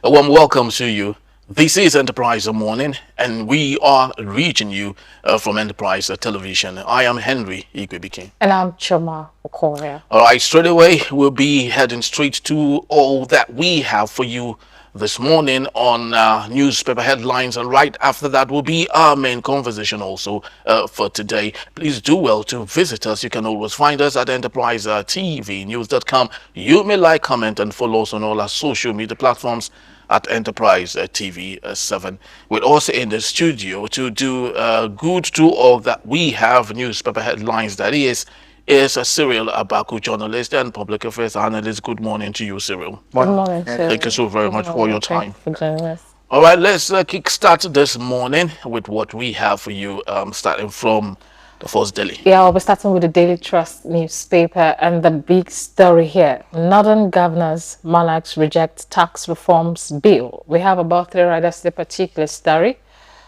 A warm welcome to you. This is Enterprise Morning, and we are reaching you from Enterprise Television. I am Henry Igwebikin. And I'm Choma Okoria. All right, straight away, we'll be heading straight to all that we have for you this morning on newspaper headlines. And right after that will be our main conversation also for today. Please do well to visit us. You can always find us at enterprisetvnews.com. You may like, comment, and follow us on all our social media platforms at Enterprise TV 7. We're also in the studio to do good to all that we have newspaper headlines, that is a Cyril Abaku, journalist and public affairs analyst. Good morning to you, Cyril. Good morning, Thank you so very much for your time. Thank you for joining us. All right, let's kickstart this morning with what we have for you, starting from the first daily. Yeah, I'll be starting with the Daily Trust newspaper and the big story here. Northern governors, monarchs reject tax reforms bill. We have about three riders to the particular story.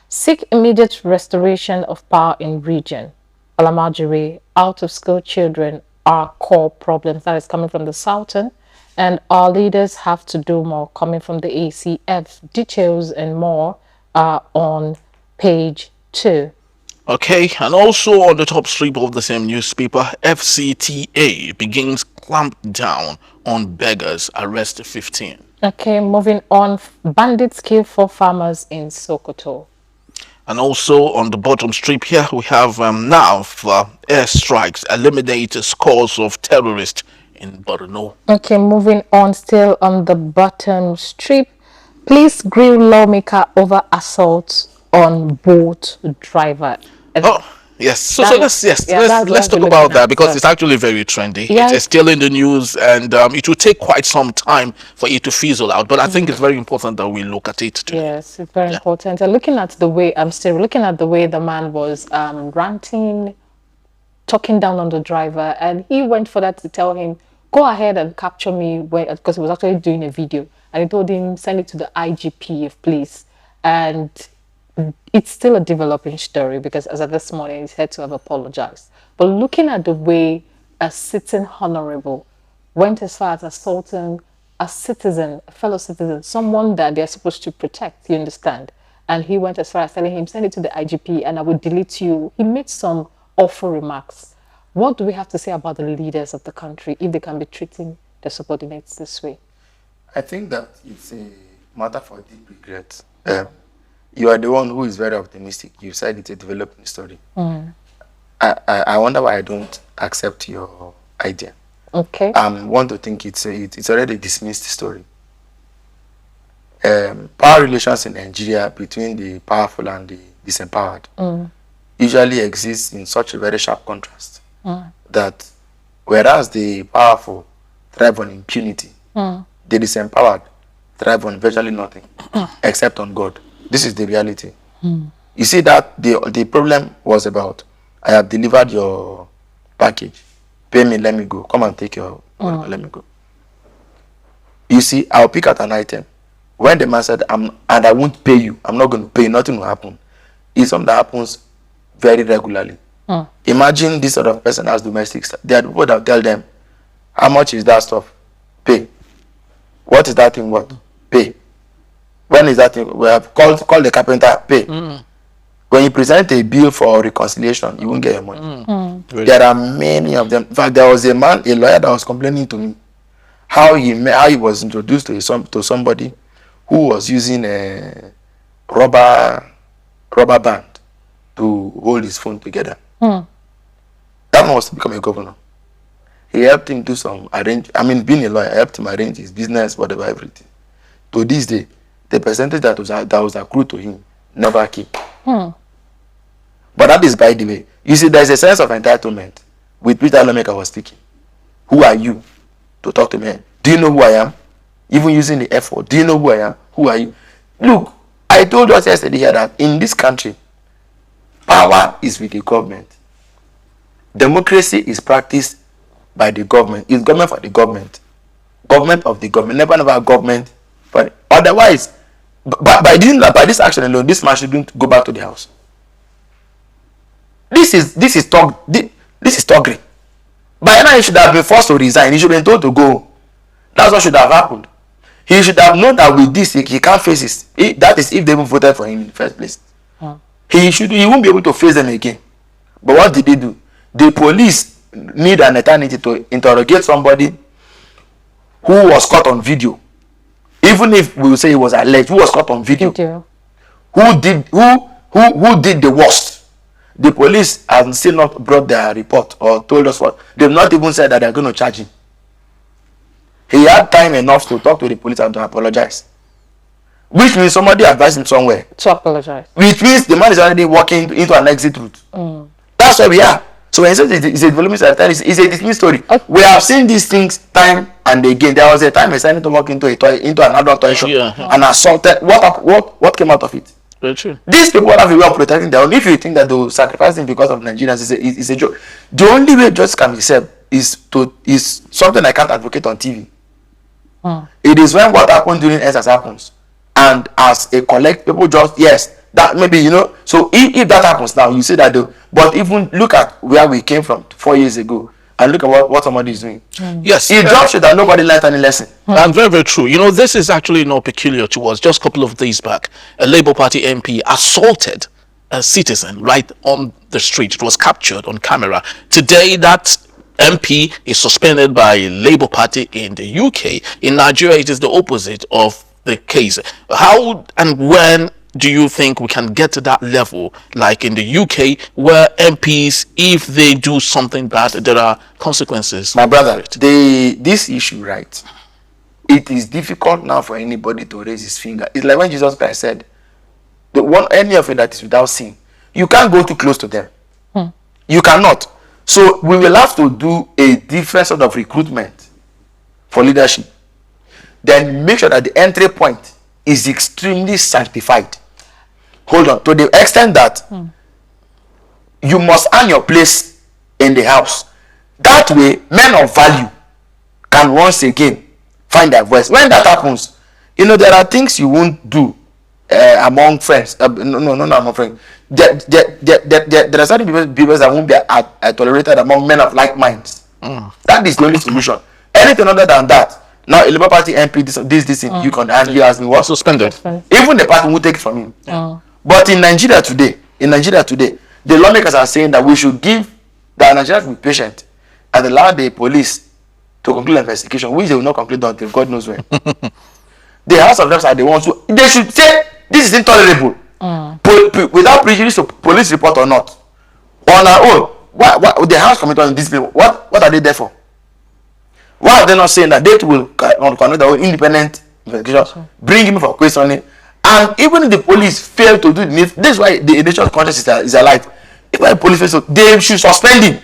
Seek immediate restoration of power in region. Alamajiri, out-of-school children are core problems. That is coming from the Southern. And our leaders have to do more, coming from the ACF. Details and more are on page 2. Okay, and also on the top strip of the same newspaper, FCTA begins clamp down on beggars, arrest 15. Okay, moving on. Bandits kill 4 farmers in Sokoto. And also on the bottom strip here, we have now for airstrikes eliminate scores of terrorists in Borno. Okay, moving on, still on the bottom strip. Police grill lawmaker over assault on boat driver. Oh, yes. So let's talk about that because it's actually very trendy. Yeah. It's still in the news, and it will take quite some time for it to fizzle out. But I think it's very important that we look at it too. Yes, it's very important. And looking at the way, I'm still looking at the way the man was ranting, talking down on the driver, and he went for that to tell him, go ahead and capture me, because he was actually doing a video, and he told him, send it to the IGP of police. And it's still a developing story because as of this morning, he's had to have apologized. But looking at the way a sitting honorable went as far as assaulting a citizen, a fellow citizen, someone that they're supposed to protect, you understand? And he went as far as telling him, send it to the IGP and I will delete you. He made some awful remarks. What do we have to say about the leaders of the country if they can be treating their subordinates this way? I think that it's a matter for deep regret. You are the one who is very optimistic. You said it's a developing story. I wonder why I don't accept your idea. Okay. I want to think it's already a dismissed story. Power relations in Nigeria between the powerful and the disempowered usually exists in such a very sharp contrast that whereas the powerful thrive on impunity, the disempowered thrive on virtually nothing except on God. This is the reality. You see that the problem was about, I have delivered your package. Pay me, let me go. Come and take your whatever, let me go. You see, I'll pick out an item. When the man said, and I won't pay you, I'm not going to pay you, nothing will happen. It's something that happens very regularly. Imagine this sort of person has domestic stuff. There are people that tell them, how much is that stuff? Pay. What is that thing worth? Pay. When is that thing? We have called the carpenter, pay. When you present a bill for reconciliation, you won't get your money. There are many of them. In fact, there was a lawyer that was complaining to me how he was introduced to somebody who was using a rubber band to hold his phone together. That man was to become a governor. He helped him do some being a lawyer, I helped him arrange his business, whatever, everything. To this day, the percentage that was accrued to him never came. But that is by the way. You see, there is a sense of entitlement with which that lawmaker was speaking. Who are you to talk to me? Do you know who I am? Even using the effort. Do you know who I am? Who are you? Look, I told us yesterday here that in this country, power is with the government. Democracy is practiced by the government. It's government for the government. Government of the government. Never government. But otherwise, by this action alone, this man shouldn't go back to the house. This is Togri. By now he should have been forced to resign. He should have been told to go. That's what should have happened. He should have known that with this, he can't face it. That is if they even voted for him in the first place. He won't be able to face them again. But what did they do? The police need an eternity to interrogate somebody who was caught on video. Even if we will say he was alleged, who was caught on video. Who did the worst? The police have still not brought their report or told us what. They've not even said that they're going to charge him. He had time enough to talk to the police and to apologize. Which means somebody advised him somewhere to apologize. Which means the man is already walking into an exit route. That's where we are. So when he says it's a development sector, it's a dismissed story. Okay. We have seen these things time and again. There was a time a senator walked into an adult toy shop and assaulted. What came out of it? Very true. These people have a way of protecting their own. If you think that they will sacrifice him because of Nigerians, it's a joke. The only way justice can be served is something I can't advocate on TV. It is when what happened during ESAS happens, and as a collect, people just that maybe So if that happens now, you see that but even look at where we came from 4 years ago, and look at what somebody is doing. Yes, it just shows that nobody learned any lesson. And very, very true. This is actually not peculiar to us. Just a couple of days back, a Labour Party MP assaulted a citizen right on the street. It was captured on camera. Today, that MP is suspended by Labour Party in the UK. In Nigeria, it is the opposite of the case. How and when do you think we can get to that level, like in the UK, where MPs, if they do something bad, there are consequences? My brother, this issue, right? It is difficult now for anybody to raise his finger. It's like when Jesus Christ said, any of it that is without sin, you can't go too close to them. You cannot. So we will have to do a different sort of recruitment for leadership. Then make sure that the entry point is extremely sanctified. Hold on, to the extent that you must earn your place in the house. That way, men of value can once again find their voice. When that happens, there are things you won't do among friends. No, not among friends. There are certain people that won't be tolerated among men of like minds. That is the only solution. Anything other than that, now a Labour Party MP, this thing, you can ask me what? Suspended. Even the party will take it from him. But in Nigeria today, the lawmakers are saying that we should give the Nigerians be patient and allow the police to conclude the investigation, which they will not conclude until God knows when. The House of Reps are the ones who they should say this is intolerable. Without prejudice to police report or not. On our own, what the House Committee on Discipline, what are they there for? Why are they not saying that they will conduct their own independent investigation, bring him for questioning? And even if the police fail to do this is why the nation's conscience is alive. If the police fail to, they should suspend him.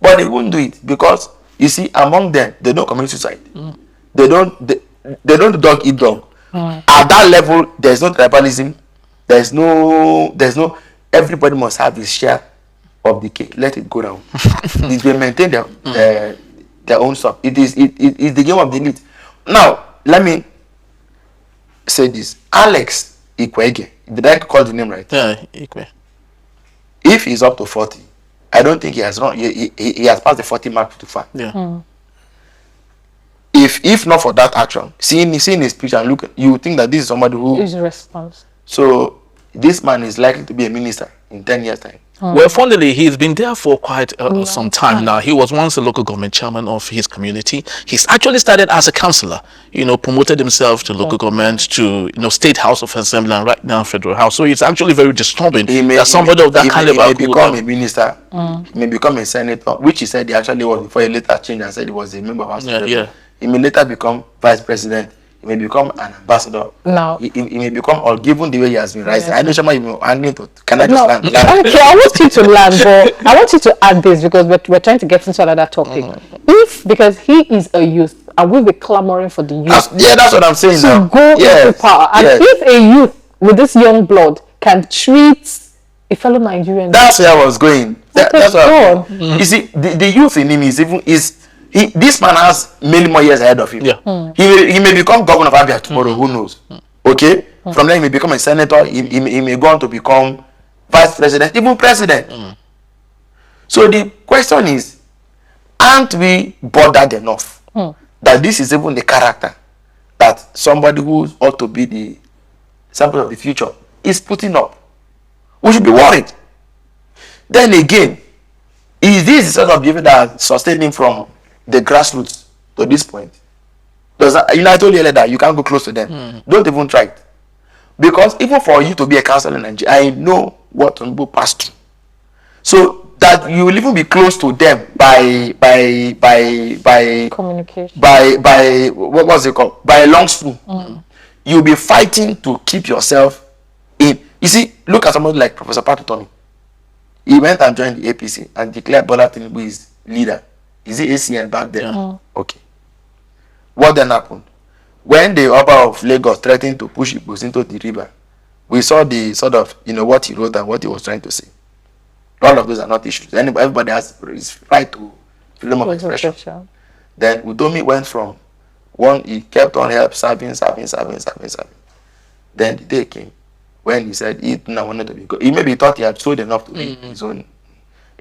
But they won't do it because you see, among them, they don't commit suicide. They don't dog eat dog. At that level, there's no tribalism. There's no. Everybody must have his share of the cake. Let it go down. They maintain their own stuff. It is the game of the elite. Now, let me say this. Alex Ikwege, did I call the name right? Yeah, Ikwe. If he's up to 40, I don't think he has run. He has passed the 40 mark too far. Yeah. If not for that action, seeing his picture and look, you would think that this is somebody who is responsible. So this man is likely to be a minister in 10 years' time. Well, funnily, he's been there for quite some time now. He was once a local government chairman of his community. He's actually started as a councillor, promoted himself to local government, to, state house of assembly, and right now federal house. So it's actually very disturbing that somebody of that caliber may become a minister, he may become a senator, which he said he actually was before he later changed and said he was a member of House of Assembly. He may later become vice president. He may become an ambassador. Now he may become, or given the way he has been rising. I know Shama, I need to. Can I just land? Okay, I want you to land, but I want you to add this because we're trying to get into another topic. Because he is a youth, and we'll be clamoring for the youth. That's what I'm saying. To go into power, and if a youth with this young blood can treat a fellow Nigerian, that's where I was going. That's what you see. The youth in him this man has many more years ahead of him. Yeah. He may become governor of Abia tomorrow. Who knows? Okay. From there, he may become a senator. He may go on to become vice president, even president. So the question is, aren't we bothered enough that this is even the character that somebody who ought to be the sample of the future is putting up. We should be worried. Then again, is this the sort of behavior that sustaining from the grassroots to this point? Does that, I told you earlier that you can't go close to them. Don't even try it. Because even for you to be a counselor in Nigeria, I know what some people pass through. So that you will even be close to them by Communication. by what was it called? By a long spoon. You'll be fighting to keep yourself in. You see, look at someone like Professor Patutomi. He went and joined the APC and declared Bola Tinubu his leader. Is it ACN back then? Okay. What then happened? When the Oba of Lagos threatened to push Igbos into the river, we saw the sort of, what he wrote and what he was trying to say. All of those are not issues. Everybody has his right to freedom of expression. Then Udomi went from one, he kept on help serving. Then the day came when he said he wanted to be good. He maybe thought he had sold enough to be his own.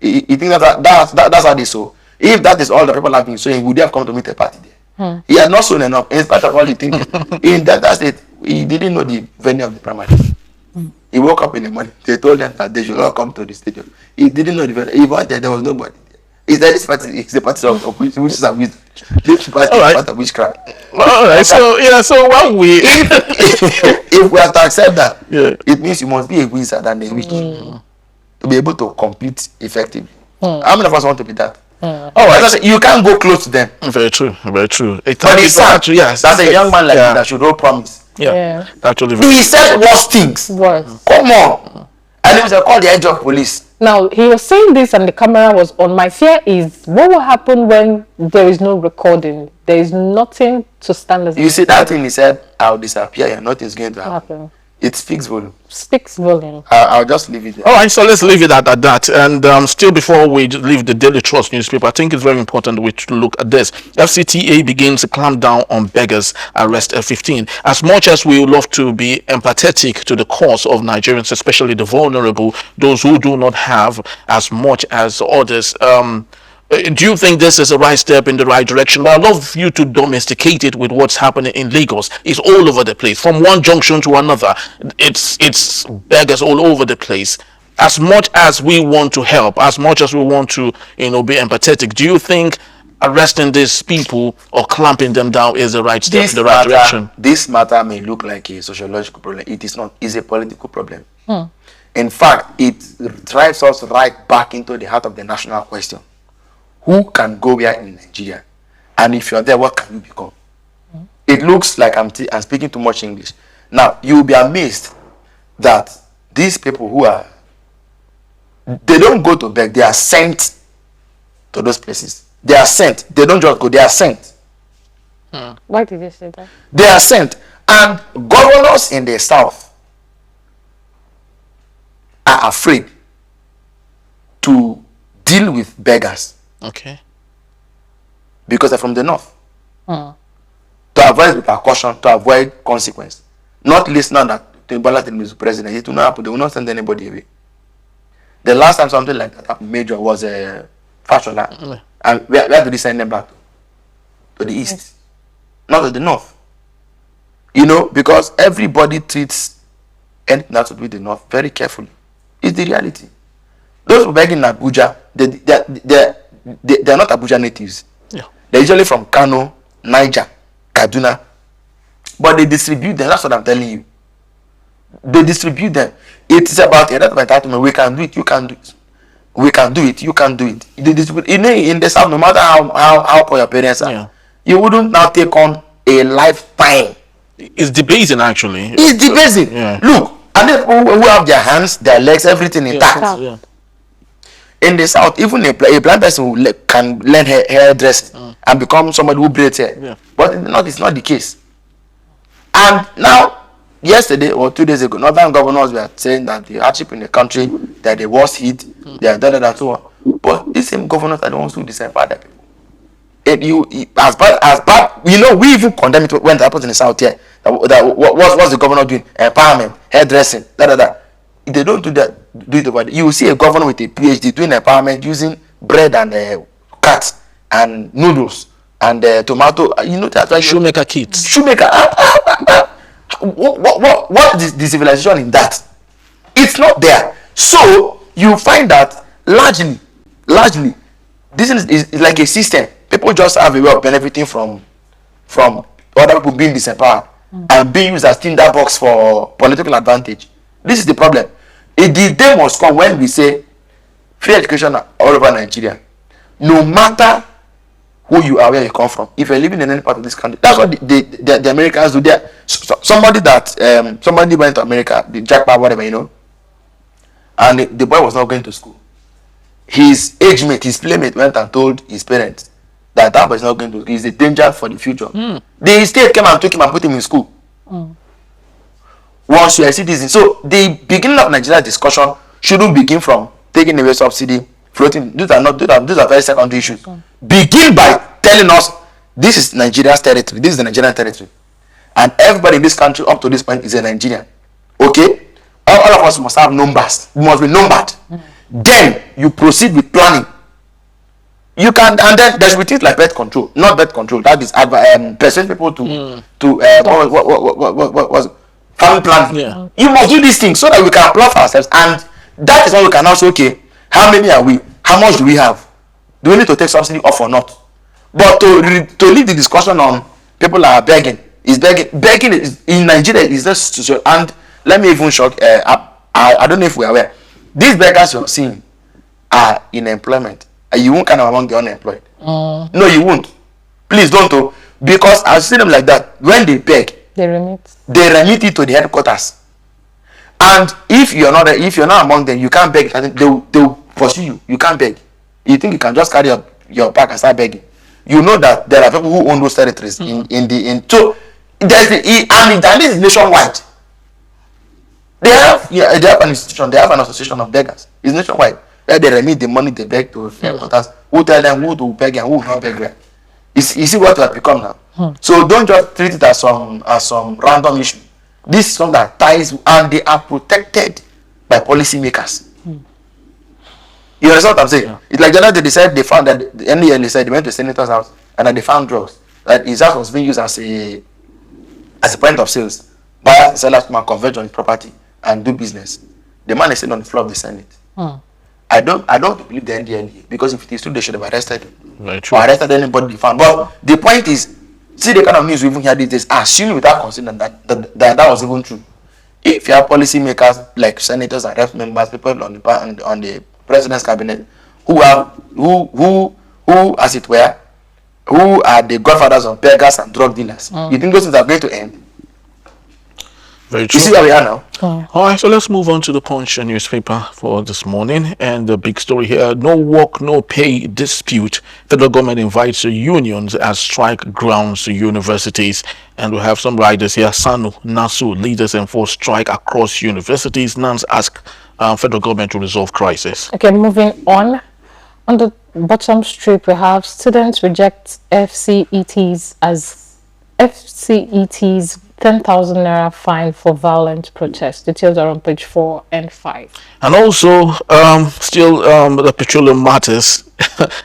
He thinks that's how they sow. If that is all the people have been sowing, would they have come to meet a party there? He had not sown enough. In spite of all the thinking, in that state, he didn't know the venue of the primary. He woke up in the morning. They told him that they should all come to the stadium. He didn't know the venue. He wanted, there was nobody there. He said this party is the party of witches and wisdom. This party is part of witchcraft. All right. So when we if we have to accept that, it means you must be a wizard and a witch to be able to compete effectively. How many of us want to be that? All right. You can't go close to them. Very true. Very true. But it's sad. Yes. That's a young man like you that should hold promise. Yeah. Actually. He said worse things. Worse. Come on. And he was called the edge of police. Now, he was saying this and the camera was on. My fear is, what will happen when there is no recording? There is nothing to stand as. You see that thing he said, I'll disappear and nothing's going to happen. It speaks volume. Speaks volume. I'll just leave it there. All right, so let's leave it at that. And still, before we leave the Daily Trust newspaper, I think it's very important we look at this. FCTA begins to clamp down on beggars, arrest F-15. As much as we would love to be empathetic to the cause of Nigerians, especially the vulnerable, those who do not have as much as others, do you think this is a right step in the right direction? But I'd love you to domesticate it with what's happening in Lagos. It's all over the place, from one junction to another. It's beggars all over the place. As much as we want to help, as much as we want to, be empathetic, do you think arresting these people or clamping them down is the right step in the right direction? This matter may look like a sociological problem. It is not. It's a political problem. In fact, it drives us right back into the heart of the national question. Who can go where in Nigeria? And if you're there, what can you become? It looks like I'm speaking too much English. Now, you'll be amazed that these people they don't go to beg, they are sent to those places. They are sent. They don't just go, they are sent. Why did you say that? They are sent. And governors in the south are afraid to deal with beggars. Okay. Because they're from the north. To avoid repercussion, to avoid consequence. Not listening that Bola Tinubu is president. It will not happen. They will not send anybody away. The last time something like that happened major was Fashola. And where did he send them back to? To the east. Not to the north. Because everybody treats anything that to do with the north very carefully. It's the reality. Those who begging in Abuja, they're not Abuja natives. They're usually from Kano, Niger, Kaduna. But they distribute them. That's what I'm telling you. They distribute them. It is about a right of entitlement. We can do it. You can do it. We can do it. You can do it. They distribute. In the south, no matter how poor your parents are, you wouldn't now take on a lifetime. It's debasing, actually. It's debasing. Look, and then who have their hands, their legs, everything intact. In the south, even a blind person who can learn hairdressing and become somebody who braids hair. But in the north, it's not the case. And now, yesterday or 2 days ago, northern governors were saying that the hardship in the country, that the worst hit, they are and so on. But these same governors are the ones who disempower the people. As bad, we even condemn it when it happens in the south here. What's the governor doing? Empowerment, hairdressing, They don't do that. Do it over there. You will see a governor with a PhD doing empowerment using bread and cats and noodles and tomato. You know that Shoemaker kits. shoemaker. What is the civilization in that? It's not there. So you find that largely, this is like a system. People just have a way of benefiting from other people being disempowered and being used as tinder box for political advantage. This is the problem. The day must come when we say free education all over Nigeria, no matter who you are, where you come from. If you're living in any part of this country, that's what the Americans do. There, somebody went to America, the jackpot, whatever, you know, and the boy was not going to school. His age mate, his playmate, went and told his parents that boy is not going to school. He's a danger for the future. The state came and took him and put him in school. Once you are a citizen, so the beginning of Nigeria discussion shouldn't begin from taking away subsidy, floating. These are very secondary issues. Begin by telling us this is Nigeria's territory, this is the Nigerian territory, and everybody in this country up to this point is a Nigerian. Okay, all of us must have numbers. We must be numbered. Then you proceed with planning. You can, and then there should be things like birth control, not birth control. That is persuade people to what was family planning. Yeah. You must do these things so that we can plan for ourselves, and that is when we can also, okay, how many are we? How much do we have? Do we need to take subsidy off or not? But to leave the discussion on people are begging, begging is, in Nigeria is just, and let me even shock. I don't know if we are aware. These beggars you're seeing are in employment. You won't count among the unemployed. No, you won't. Please don't. Because I see them like that. When they beg, they remit it to the headquarters. And if you're not among them, you can't beg. They'll pursue you. You can't beg. You think you can just carry your bag and start begging? You know that there are people who own those territories so there's and this is nationwide. They have an institution. They have an association of beggars. It's nationwide. Where they remit the money they beg to headquarters. Who tell them who to beg and who will not beg where. You see what we have become now. So don't just treat it as some random issue. This is something that ties, and they are protected by policymakers. You understand what I'm saying? Yeah. It's like the other day they said they found that the NEL said they went to the senator's house and that they found drugs. That his house was being used as a point of sales. Buyers and sellers come and converge on his property and do business. The man is sitting on the floor of the Senate. I don't believe the NDLEA, because if it is true, they should have arrested him. Very true. Or arrested anybody they found. But the point is, see the kind of news we even hear these days, assuming without considering that was even true. If you have policymakers like senators and rep members, people on the president's cabinet, who as it were, who are the godfathers of beggars and drug dealers, you think those things are going to end? Very true. You see where we are now? All right, so let's move on to the Punch newspaper for this morning. And the big story here, no work, no pay dispute. Federal government invites the unions as strike grounds to universities. And we have some riders here. SANU, NASU, leaders enforce strike across universities. NANS ask federal government to resolve crisis. Okay, moving on. On the bottom strip, we have students reject FCET's 10,000 naira fine for violent protest. Details are on page 4 and 5. And also, still the petroleum matters.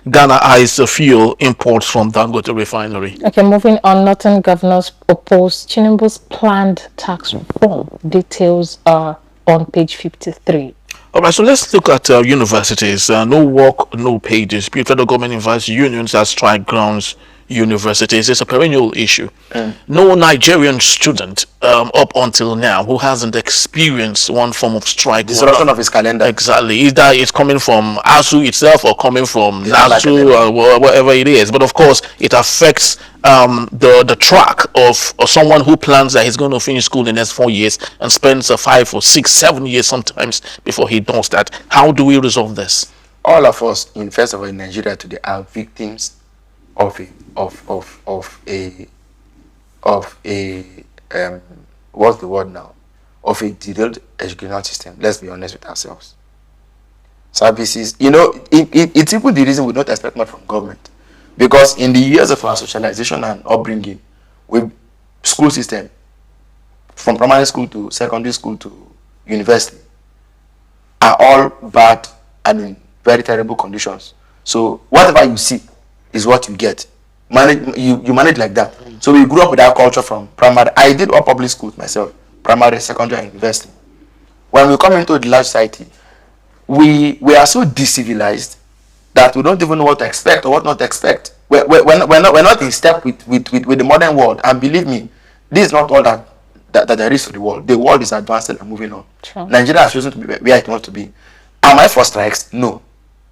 Ghana eyes the fuel imports from Dangote refinery. Okay, moving on. Northern governors oppose Tinubu's planned tax reform. Details are on page 53. All right, so let's look at universities. No work, no pay dispute. Federal government invites unions as strike grounds. Universities. It's a perennial issue. No Nigerian student up until now who hasn't experienced one form of strike disruption of his calendar. Exactly. Either it's coming from ASU itself or coming from NASU or whatever it is. But of course, it affects the track of someone who plans that he's going to finish school in the next 4 years and spends 5 or 6, 7 years sometimes before he does that. How do we resolve this? All of us, first of all, in Nigeria today, are victims of a what's the word now? Of a derailed educational system. Let's be honest with ourselves. Services, it's even the reason we don't expect much from government. Because in the years of our socialization and upbringing, with school system, from primary school to secondary school to university, are all bad and in very terrible conditions. So whatever you see is what you get. you manage like that. So we grew up with that culture from primary. I did all public schools myself, primary, secondary, and university. When we come into the large society, we are so decivilized that we don't even know what to expect or what not to expect. We're not in step with the modern world. And believe me, this is not all that there is to the world. The world is advancing and moving on. True. Nigeria has chosen to be where it wants to be. Am I for strikes? No.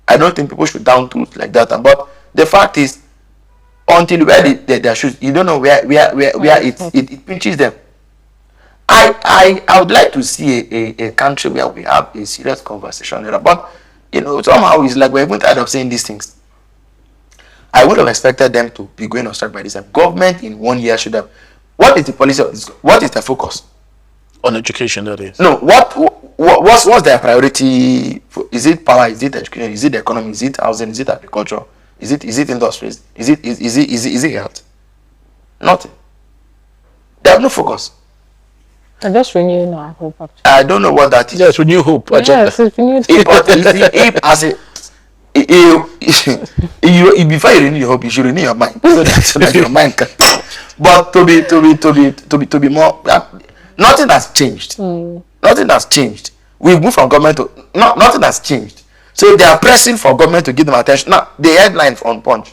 I don't think people should down tools like that. But the fact is, until you wear their shoes, you don't know where it pinches them. I would like to see a country where we have a serious conversation. But somehow it's like we're even tired of saying these things. I would have expected them to be going on strike by this time. Government in 1 year should have. What is the policy of this? What is the focus? On education, that is. No, what's their priority? Is it power? Is it education? Is it the economy? Is it housing? Is it agriculture? Is it industries? Is it health? Nothing. They have no focus. I'm just renewing our hope. Actually. I don't know what that is. Yes, renew hope. Yes, it's renewed. Before you renew your hope, you should renew your mind so that your mind can. But to be more, nothing has changed. Nothing has changed. We moved from government to nothing has changed. So they are pressing for government to give them attention. Now the headline on Punch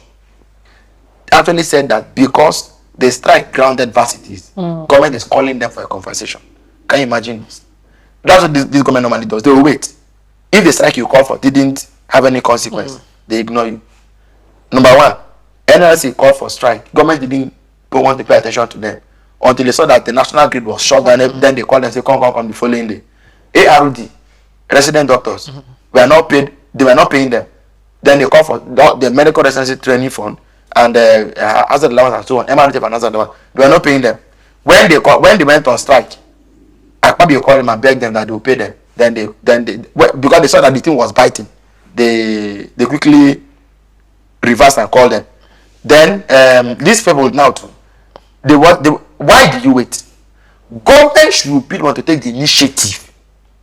actually said that because they strike grounded varsities, government is calling them for a conversation. Can you imagine this? That's what this government normally does. They will wait. If the strike you call for didn't have any consequence, they ignore you. Number one, NLC called for strike. Government didn't want to pay attention to them until they saw that the national grid was shut down. Then they called and said, come the following day. ARD, resident doctors, were not paid. They were not paying them. Then they called for the medical residency training fund and hazard allowance and so on. MRTF and hazard allowance. They were not paying them. When they went on strike, Akpabio called them and begged them that they will pay them. Then they because they saw that the thing was biting, they quickly reversed and called them. Then these people now too. Why do you wait? Government should be the one to take the initiative.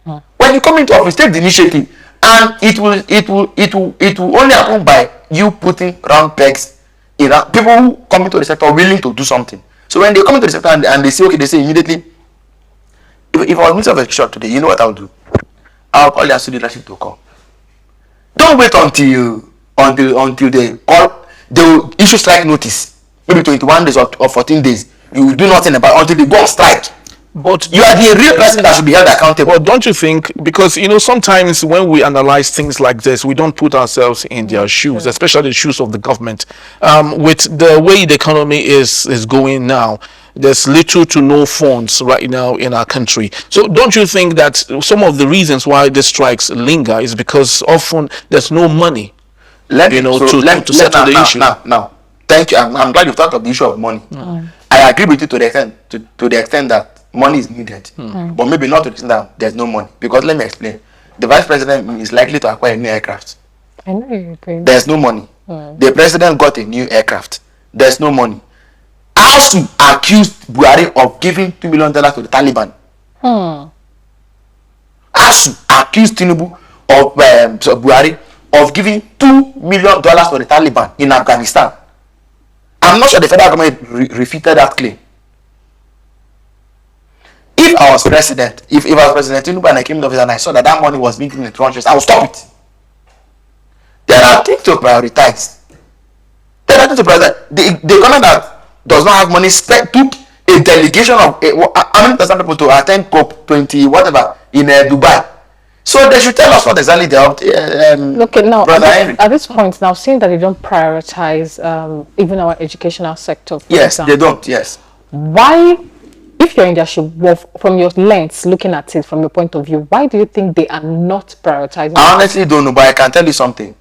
When you come into office, take the initiative, and it will only happen by you putting round pegs in people who come into the sector willing to do something. So when they come into the sector and they say okay, they say immediately. If I was Minister of Education today, you know what I'll do? I'll call the student leadership to come. Don't wait until they call. They will issue strike notice. Maybe 21 days or 14 days. You will do nothing about until they go on strike. But you are the real person that should be held accountable. But don't you think, because sometimes when we analyze things like this, we don't put ourselves in their shoes, especially the shoes of the government. With the way the economy is going now, there's little to no funds right now in our country. So don't you think that some of the reasons why the strikes linger is because often there's no money, to settle the issue? Now, thank you. I'm glad you thought of the issue of money. I agree with you to the extent that money is needed, but maybe not to the extent that there's no money. Because let me explain. The vice president is likely to acquire a new aircraft. I know you agree. There's no money. The president got a new aircraft. There's no money. ASU accused Buhari of giving $2 million to the Taliban. ASU accused Tinubu of Buhari of giving $2 million to the Taliban in Afghanistan. I'm not sure the federal government refuted that claim. If I was president, if I was President Tinubu and I came to office and I saw that money was being given in tranches, I would stop it. There are things to prioritize. The government that does not have money took a delegation of how many thousand people to attend COP 20 whatever in Dubai. So they should tell us what exactly they are. Okay, now at this point, now seeing that they don't prioritize even our educational sector. Yes, example, they don't. Yes. Why, if you're in their shoe, from your lens, looking at it from your point of view, why do you think they are not prioritizing? I honestly don't know, but I can tell you something.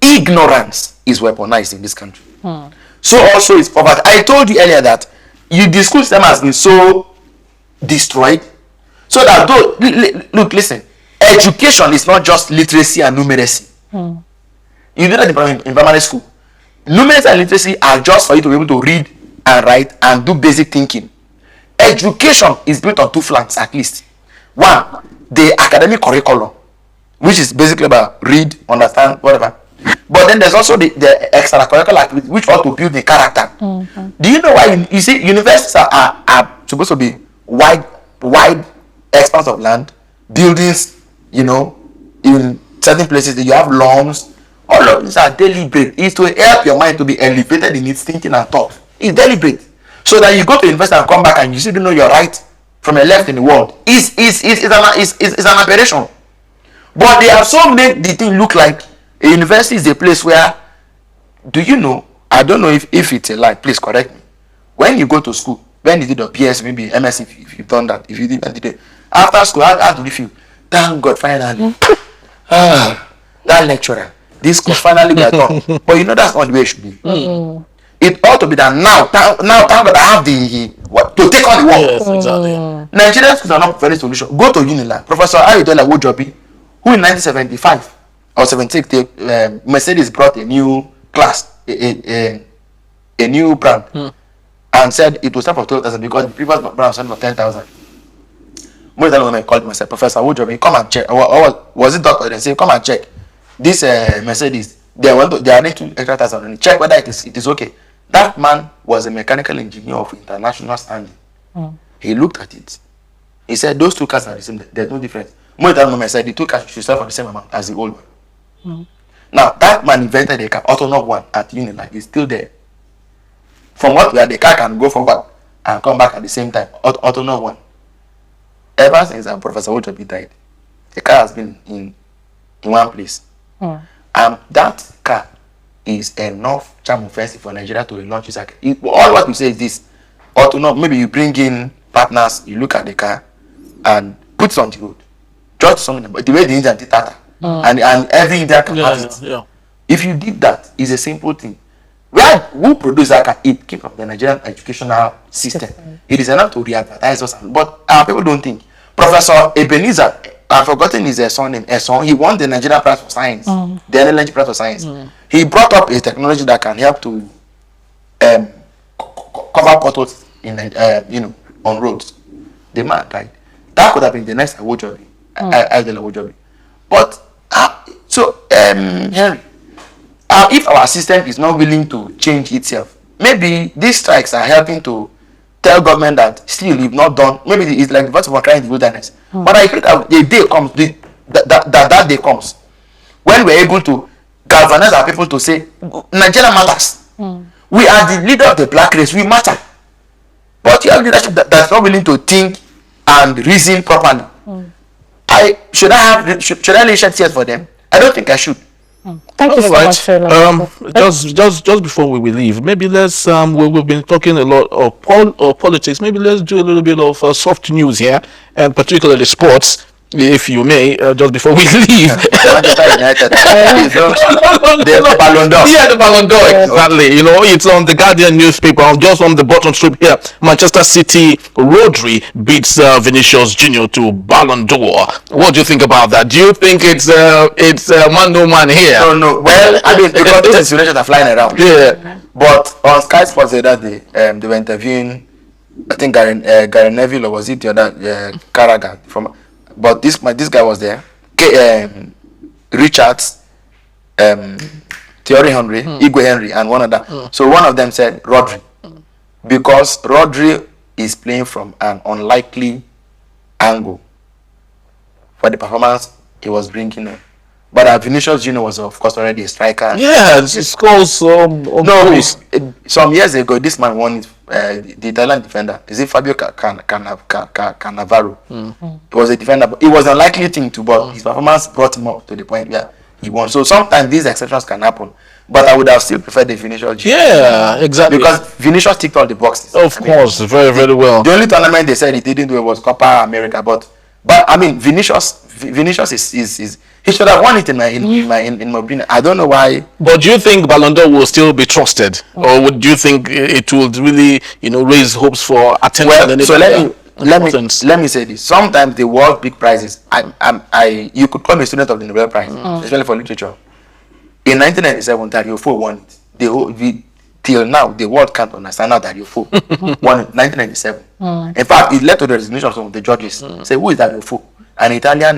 Ignorance is weaponized in this country. So also is poverty. I told you earlier that the school system has been so destroyed, so that look, listen. Education is not just literacy and numeracy. You do that in primary school. Numeracy and literacy are just for you to be able to read and write and do basic thinking. Education is built on two flanks at least. One, the academic curriculum, which is basically about read, understand, whatever. But then there's also the extracurricular activity which ought to build the character. Do you know why you see universities are supposed to be wide expanse of land, buildings, you know, in certain places that you have lawns. All of these are deliberate. It's to help your mind to be elevated in its thinking and thought. It's deliberate. So that you go to university and come back and you still don't know your right from your left in the world. It's an aberration. But they have so made the thing look like a university is a place where, do you know, I don't know if it's a lie, please correct me. When you go to school, when you did your PS, maybe MS, if you've done that, if you did it, after school, how do you feel? Thank God, finally. That lecturer, this school finally got done. But you know that's not the way it should be. It ought to be that now thank God I have to take on the work. Yes, exactly. Nigerian schools are not very solution. Go to Unilag. Professor Ayodela Wojobi, who in 1975 or 76, Mercedes brought a new class, a new brand, and said it was time for 12,000 because the previous brand was selling for 10,000. Most of the women called myself, Professor Wojobi, come and check. Was it doctor? They say, come and check. This Mercedes, they are need extra 1,000. Check whether it is okay. That man was a mechanical engineer of international standing. He looked at it. He said, those two cars are the same. There's no difference. Most of the women said the two cars should sell for the same amount as the old one. Now, that man invented a car, autonomous one, at Unilag. It's still there. From what we are, the car can go forward and come back at the same time. Autonomous one. Ever since Professor Ojobi died, the car has been in one place. And that car is enough charm offensive for Nigeria to relaunch this. All what we say is this: autonomous. Maybe you bring in partners, you look at the car, and put it on the road. Just something, but the way the Indian did that, and every Indian can have it. Yeah. If you did that, it's a simple thing. Who produced that car? It came from the Nigerian educational system. It is enough to re-advertise us, but our people don't think. Professor Ebenezer, I've forgotten his surname. He won the Nigerian Prize for Science, the NLNG Prize for Science. He brought up a technology that can help to cover potholes in on roads. The man died. That could have been the next Awojobi, Awojobi. But Henry, if our system is not willing to change itself, maybe these strikes are helping to tell government that still you've not done. Maybe it's like the voice of crying in the wilderness. But I think that the day comes, that day comes when we're able to galvanize our people to say Nigeria matters. We are the leader of the black race. We matter. But you have leadership that's not willing to think and reason properly. Should I lay shed tears for them? I don't think I should. Thank you so much, Sheila. Just before we leave, maybe let's we've been talking a lot of politics. Maybe let's do a little bit of soft news here, and particularly sports, if you may, just before we leave. Manchester United. The Ballon d'Or. Yeah, the Ballon d'Or, exactly. You know, it's on the Guardian newspaper. Just on the bottom strip here, Manchester City Rodri beats Vinicius Junior to Ballon d'Or. What do you think about that? Do you think it's man no man here? No. Well, I mean, because those insinuations are flying around. Yeah. But on Sky Sports the other day, they were interviewing, I think Gary Neville, or was it the other Carragher from. But this guy was there. Richards, Thierry Henry, Igwe Henry, and one other. So one of them said Rodri, because Rodri is playing from an unlikely angle for the performance he was bringing in. But Vinicius Junior was, of course, already a striker. Yeah, he scores some years ago, this man won it. The Italian defender, is it Fabio Cannavaro? He was a defender, but it was an unlikely thing to, but his performance brought him up to the point where he won. So sometimes these exceptions can happen, but I would have still preferred the Vinicius Junior. Yeah, exactly. Because Vinicius ticked all the boxes. Of course, very, very well. The only tournament they said he didn't do was Copa America, but I mean Vinicius is he should have won it in my opinion. I don't know why. But do you think Ballon d'Or will still be trusted, or do you think it would really, raise hopes for attention? Well, so let me say this. Sometimes the world big prizes, you could call me a student of the Nobel Prize, especially for literature. In 1997, Dario Fo won it. Till now, the world can't understand how Dario Fo won it. 1997. In fact, it led to the resignation of some of the judges. Say, who is Dario Fo? An Italian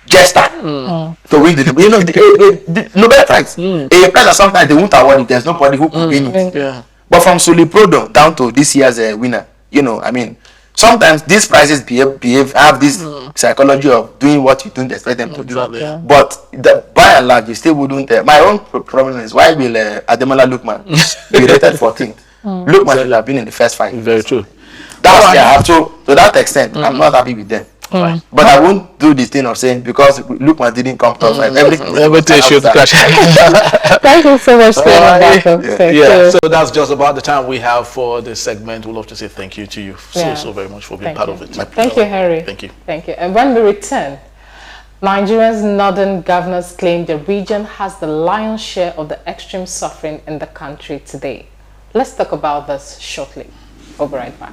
jester to win the, you know, the Nobel Prize. A prize that sometimes they won't award if there's nobody who could win it. Yeah. But from Sully Prodo down to this year's winner, you know, I mean, sometimes these prizes have this psychology of doing what you don't expect them to do. Exactly. But by and large, you still wouldn't. My own problem is, why will Ademola Lookman be rated 14th? Lookman should have been in the first 5. Very true. That's their actual. To that extent, I'm not happy with them. But I won't do this thing of saying because Lookman didn't come top 5. Everything should crash. Thank you so much for Alright. Thank Yeah, you. so that's just about the time we have for this segment. We'd love to say thank you to you so very much for being part of it. Thank you, Harry. Thank you. Thank you. And when we return, Nigeria's northern governors claim the region has the lion's share of the extreme suffering in the country today. Let's talk about this shortly. We'll be right back.